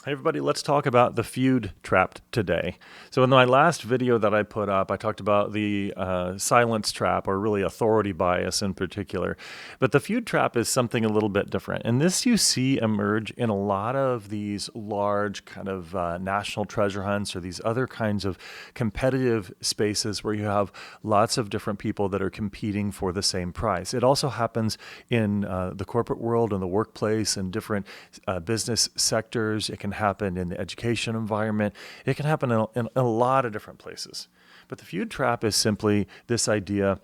Hey everybody, let's talk about the feud trap today. So in my last video that I put up, I talked about the silence trap, or really authority bias in particular. But the feud trap is something a little bit different. And this you see emerge in a lot of these large kind of national treasure hunts or these other kinds of competitive spaces where you have lots of different people that are competing for the same prize. It also happens in the corporate world and the workplace and different business sectors. It can happen in the education environment. It can happen in a lot of different places. But the feud trap is simply this idea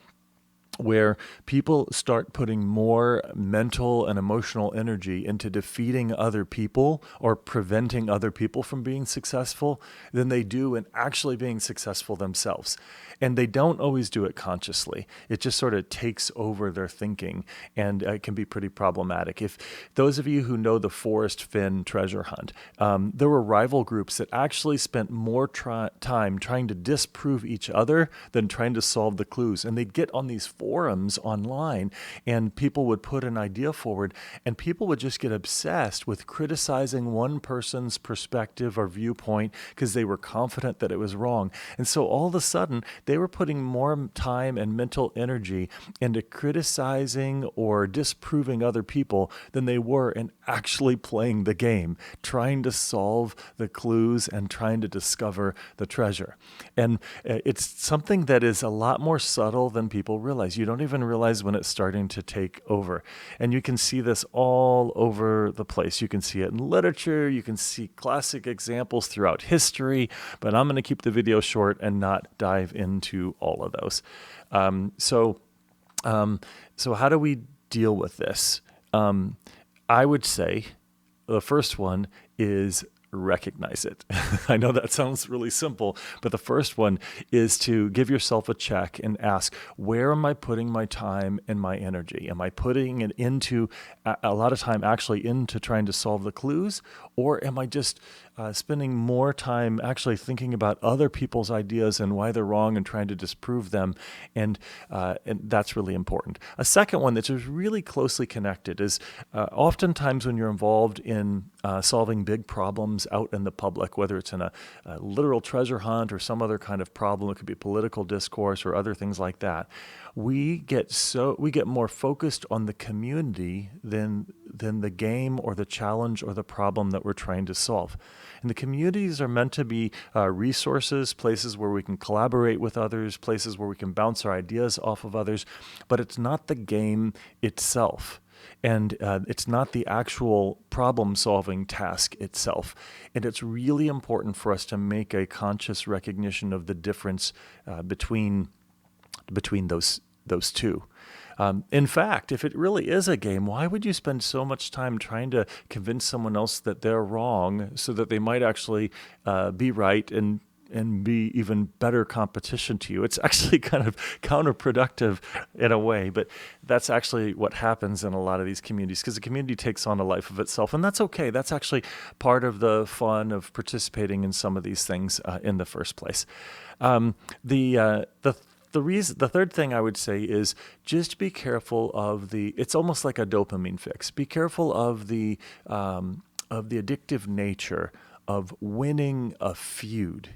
where people start putting more mental and emotional energy into defeating other people or preventing other people from being successful than they do in actually being successful themselves. And they don't always do it consciously. It just sort of takes over their thinking, and it can be pretty problematic. If those of you who know the Forrest Finn treasure hunt, there were rival groups that actually spent more time trying to disprove each other than trying to solve the clues. And they'd get on these forums online, and people would put an idea forward, and people would just get obsessed with criticizing one person's perspective or viewpoint because they were confident that it was wrong. And so all of a sudden, they were putting more time and mental energy into criticizing or disproving other people than they were in actually playing the game, trying to solve the clues and trying to discover the treasure. And it's something that is a lot more subtle than people realize. You don't even realize when it's starting to take over. And you can see this all over the place. You can see it in literature. You can see classic examples throughout history. But I'm going to keep the video short and not dive into all of those. So how do we deal with this? I would say the first one is recognize it. I know that sounds really simple, but the first one is to give yourself a check and ask, where am I putting my time and my energy? Am I putting it into a lot of time actually into trying to solve the clues, or am I just spending more time actually thinking about other people's ideas and why they're wrong and trying to disprove them? And that's really important. A second one that's really closely connected is oftentimes when you're involved in solving big problems out in the public, whether it's in a literal treasure hunt or some other kind of problem, it could be political discourse or other things like that, we get more focused on the community than the game or the challenge or the problem that we're trying to solve. And the communities are meant to be resources, places where we can collaborate with others, places where we can bounce our ideas off of others, but it's not the game itself. And it's not the actual problem-solving task itself. And it's really important for us to make a conscious recognition of the difference between those two. In fact, if it really is a game, why would you spend so much time trying to convince someone else that they're wrong so that they might actually be right and be even better competition to you? It's actually kind of counterproductive in a way, but that's actually what happens in a lot of these communities, because the community takes on a life of itself, and that's okay. That's actually part of the fun of participating in some of these things in the first place. The third thing I would say is just be careful of it's almost like a dopamine fix. Be careful of the addictive nature of winning a feud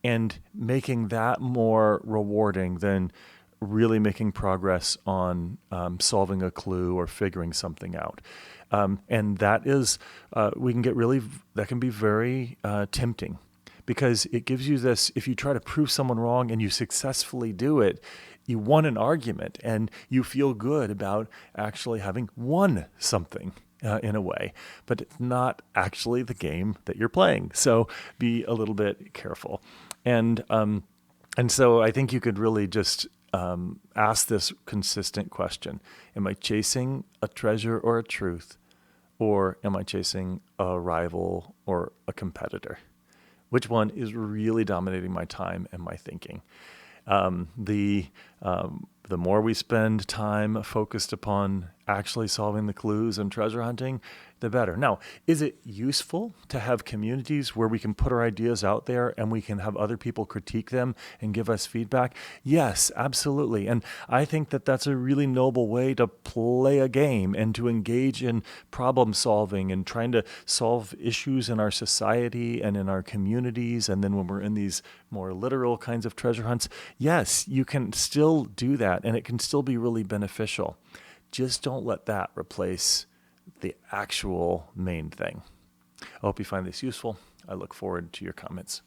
and making that more rewarding than really making progress on solving a clue or figuring something out. And that is, that can be very tempting, because it gives you this, if you try to prove someone wrong and you successfully do it, you won an argument and you feel good about actually having won something. In a way, but it's not actually the game that you're playing. So be a little bit careful. And so I think you could really just ask this consistent question: am I chasing a treasure or a truth, or am I chasing a rival or a competitor? Which one is really dominating my time and my thinking? The more we spend time focused upon actually solving the clues and treasure hunting, the better. Now, is it useful to have communities where we can put our ideas out there and we can have other people critique them and give us feedback? Yes, absolutely. And I think that that's a really noble way to play a game and to engage in problem solving and trying to solve issues in our society and in our communities. And then when we're in these more literal kinds of treasure hunts, yes, you can still do that and it can still be really beneficial. Just don't let that replace the actual main thing. I hope you find this useful. I look forward to your comments.